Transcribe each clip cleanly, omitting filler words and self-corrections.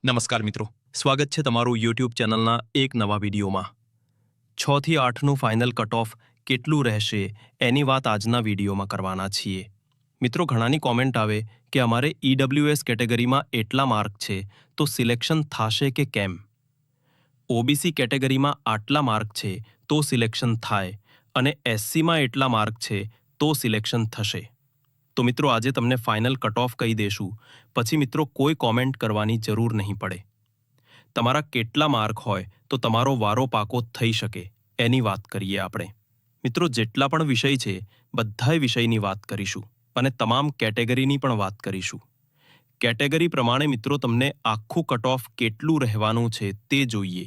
નમસ્કાર મિત્રો, સ્વાગત છે તમારું યુટ્યુબ ચેનલના એક નવા વિડીયોમાં। 6 થી 8નું ફાઇનલ કટ ઓફ કેટલું રહેશે એની વાત આજના વિડીયોમાં કરવાના છીએ। મિત્રો, ઘણાની કોમેન્ટ આવે કે અમારે ઈડબ્લ્યુએસ કેટેગરીમાં એટલા માર્ક છે તો સિલેક્શન થશે કે કેમ? ઓબીસી કેટેગરીમાં આટલા માર્ક છે તો સિલેક્શન થાય અને એસસીમાં એટલા માર્ક છે તો સિલેક્શન થશે। તો મિત્રો, આજે તમને ફાઇનલ કટ ઓફ કહી દેશું, પછી મિત્રો કોઈ કોમેન્ટ કરવાની જરૂર નહીં પડે। તમારા કેટલા માર્ક હોય તો તમારો વારો પાકો થઈ શકે એની વાત કરીએ આપણે। મિત્રો, જેટલા પણ વિષય છે બધાય વિષયની વાત કરીશું અને તમામ કેટેગરીની પણ વાત કરીશું। કેટેગરી પ્રમાણે મિત્રો તમને આખું કટ ઓફ કેટલું રહેવાનું છે તે જોઈએ।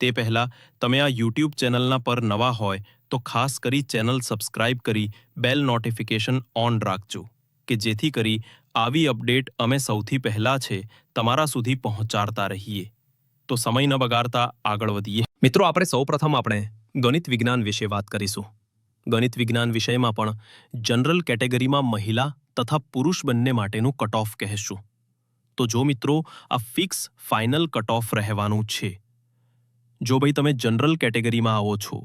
તે પહેલાં તમે આ યુટ્યુબ ચેનલના પર નવા હોય તો ખાસ કરી ચેનલ સબસ્ક્રાઇબ કરી બેલ નોટિફિકેશન ઓન રાખજો કે જેથી કરી આવી અપડેટ અમે સૌથી પહેલાં છે તમારા સુધી પહોંચાડતા રહીએ। તો સમય ન બગાડતા આગળ વધીએ। મિત્રો, આપણે ગણિત વિજ્ઞાન વિશે વાત કરીશું। ગણિત વિજ્ઞાન વિષયમાં પણ જનરલ કેટેગરીમાં મહિલા તથા પુરુષ બંને માટેનું કટ ઓફ કહેશું। તો જો મિત્રો, આ ફિક્સ ફાઇનલ કટ ઓફ રહેવાનું છે। જો ભાઈ તમે જનરલ કેટેગરીમાં આવો છો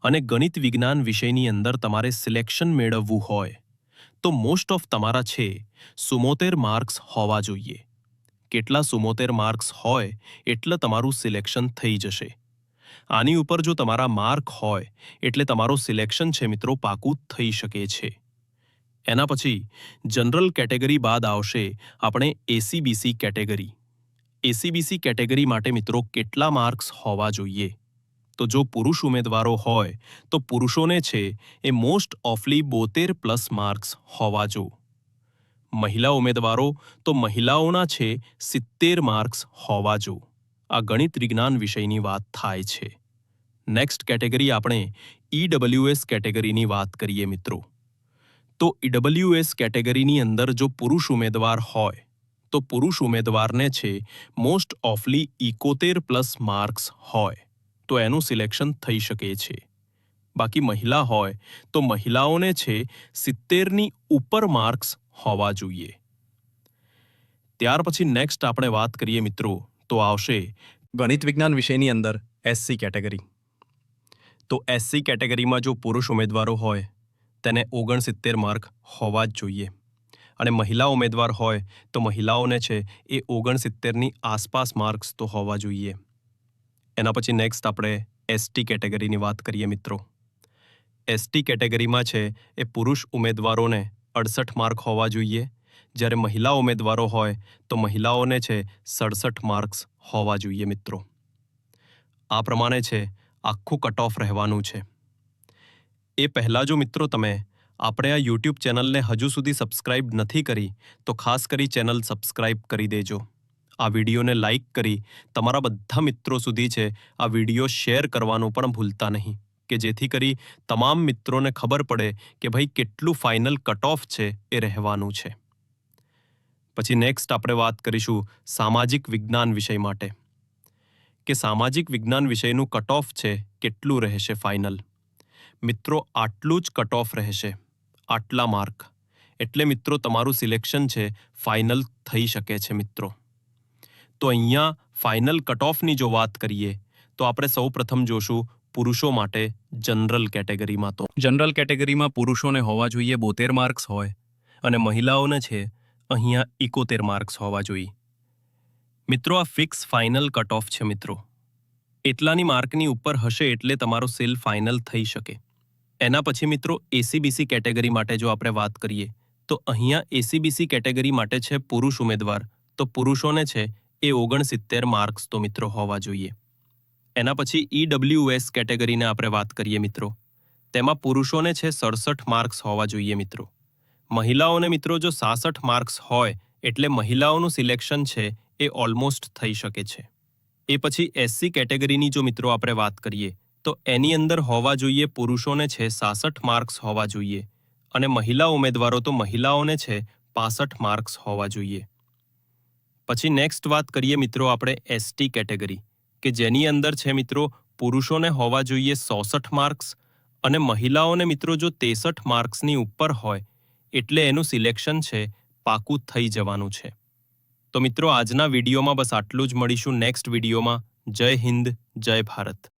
અને ગણિત વિજ્ઞાન વિષયની અંદર તમારે સિલેક્શન મેળવવું હોય તો મોસ્ટ ઓફ તમારા છે 74 માર્ક્સ હોવા જોઈએ। કેટલા 74 માર્ક્સ હોય એટલે તમારું સિલેક્શન થઈ જશે। આની ઉપર જો તમારા માર્ક હોય એટલે તમારું સિલેક્શન છે મિત્રો પાકું થઈ શકે છે। એના પછી જનરલ કેટેગરી બાદ આવશે આપણે એસીબીસી કેટેગરી। એસીબીસી કેટેગરી માટે મિત્રો કેટલા માર્ક્સ હોવા જોઈએ? તો જો પુરુષ ઉમેદવારો હોય તો પુરુષોને છે એ મોસ્ટ ઓફલી 72+ માર્ક્સ હોવા જો। મહિલા ઉમેદવારો તો મહિલાઓના છે 70 માર્ક્સ હોવા જો। આ ગણિત વિજ્ઞાન વિષયની વાત થાય છે। નેક્સ્ટ કેટેગરી આપણે ઈડબ્લ્યુએસ કેટેગરીની વાત કરીએ મિત્રો। તો ઈડબ્લ્યુએસ કેટેગરીની અંદર જો પુરુષ ઉમેદવાર હોય તો પુરુષ ઉમેદવારને છે મોસ્ટ ઓફલી 71+ માર્ક્સ હોય તો એનું સિલેક્શન થઈ શકે છે। બાકી મહિલા હોય તો મહિલાઓને છે 70ની ઉપર માર્ક્સ હોવા જોઈએ। ત્યાર પછી નેક્સ્ટ આપણે વાત કરીએ મિત્રો તો આવશે ગણિત વિજ્ઞાન વિષયની અંદર એસસી કેટેગરી। તો એસસી કેટેગરીમાં જો પુરુષ ઉમેદવારો હોય તેને 69 માર્ક હોવા જ જોઈએ અને મહિલા ઉમેદવાર હોય તો મહિલાઓને છે એ 69ની આસપાસ માર્ક્સ તો હોવા જોઈએ। એના પછી નેક્સ્ટ આપણે એસટી કેટેગરીની વાત કરીએ મિત્રો। એસટી કેટેગરીમાં છે એ પુરુષ ઉમેદવારોને 68 માર્ક હોવા જોઈએ, જ્યારે મહિલા ઉમેદવારો હોય તો મહિલાઓને છે 67 માર્ક્સ હોવા જોઈએ મિત્રો। આ પ્રમાણે છે આખું કટ ઓફ રહેવાનું છે। એ પહેલાં જો મિત્રો તમે આપણે આ યુટ્યુબ ચેનલને હજુ સુધી સબસ્ક્રાઇબ નથી કરી તો ખાસ કરી ચેનલ સબસ્ક્રાઇબ કરી દેજો। આ વિડીયોને લાઇક કરી તમારા બધા મિત્રો સુધી છે આ વિડીયો શેર કરવાનું પણ ભૂલતા નહીં કે જેથી કરી તમામ મિત્રોને ખબર પડે કે ભાઈ કેટલું ફાઇનલ કટ ઓફ છે એ રહેવાનું છે। પછી નેક્સ્ટ આપણે વાત કરીશું સામાજિક વિજ્ઞાન વિષય માટે કે સામાજિક વિજ્ઞાન વિષયનું કટ ઓફ છે કેટલું રહેશે ફાઇનલ? મિત્રો, આટલું જ કટ ઓફ રહેશે। આટલા માર્ક એટલે મિત્રો તમારું સિલેક્શન છે ફાઇનલ થઈ શકે છે મિત્રો। તો અહીંયા ફાઇનલ કટ ઓફની જો વાત કરીએ તો આપણે સૌ પ્રથમ જોશું પુરુષો માટે જનરલ કેટેગરીમાં। તો જનરલ કેટેગરીમાં પુરુષોને હોવા જોઈએ 72 માર્ક્સ હોય અને મહિલાઓને છે અહીંયા 71 માર્ક્સ હોવા જોઈએ। મિત્રો, આ ફિક્સ ફાઇનલ કટ ઓફ છે મિત્રો। એટલાની માર્કની ઉપર હશે એટલે તમારો સેલ ફાઇનલ થઈ શકે। એના પછી મિત્રો એસીબીસી કેટેગરી માટે જો આપણે વાત કરીએ તો અહીંયા એસીબીસી કેટેગરી માટે છે પુરુષ ઉમેદવાર તો પુરુષોને છે એ 69 માર્ક્સ તો મિત્રો હોવા જોઈએ। એના પછી ઈડબ્લ્યુએસ કેટેગરીને આપણે વાત કરીએ મિત્રો, તેમાં પુરુષોને છે 67 માર્ક્સ હોવા જોઈએ મિત્રો। મહિલાઓને મિત્રો જો 66 માર્ક્સ હોય એટલે મહિલાઓનું સિલેક્શન છે એ ઓલમોસ્ટ થઈ શકે છે। એ પછી એસસી કેટેગરીની જો મિત્રો આપણે વાત કરીએ તો એની અંદર હોવા જોઈએ પુરુષોને છે 66 માર્ક્સ હોવા જોઈએ અને મહિલા ઉમેદવારો તો મહિલાઓને છે 65 માર્ક્સ હોવા જોઈએ। પછી નેક્સ્ટ વાત કરીએ મિત્રો આપણે એસટી કેટેગરી કે જેની અંદર છે મિત્રો પુરુષોને હોવા જોઈએ 64 માર્ક્સ અને મહિલાઓને મિત્રો જો 63 માર્ક્સની ઉપર હોય એટલે એનું સિલેક્શન છે પાકું થઈ જવાનું છે। તો મિત્રો આજના વિડીયોમાં બસ આટલું જ. મળીશું નેક્સ્ટ વિડીયોમાં. જય હિન્દ, જય ભારત.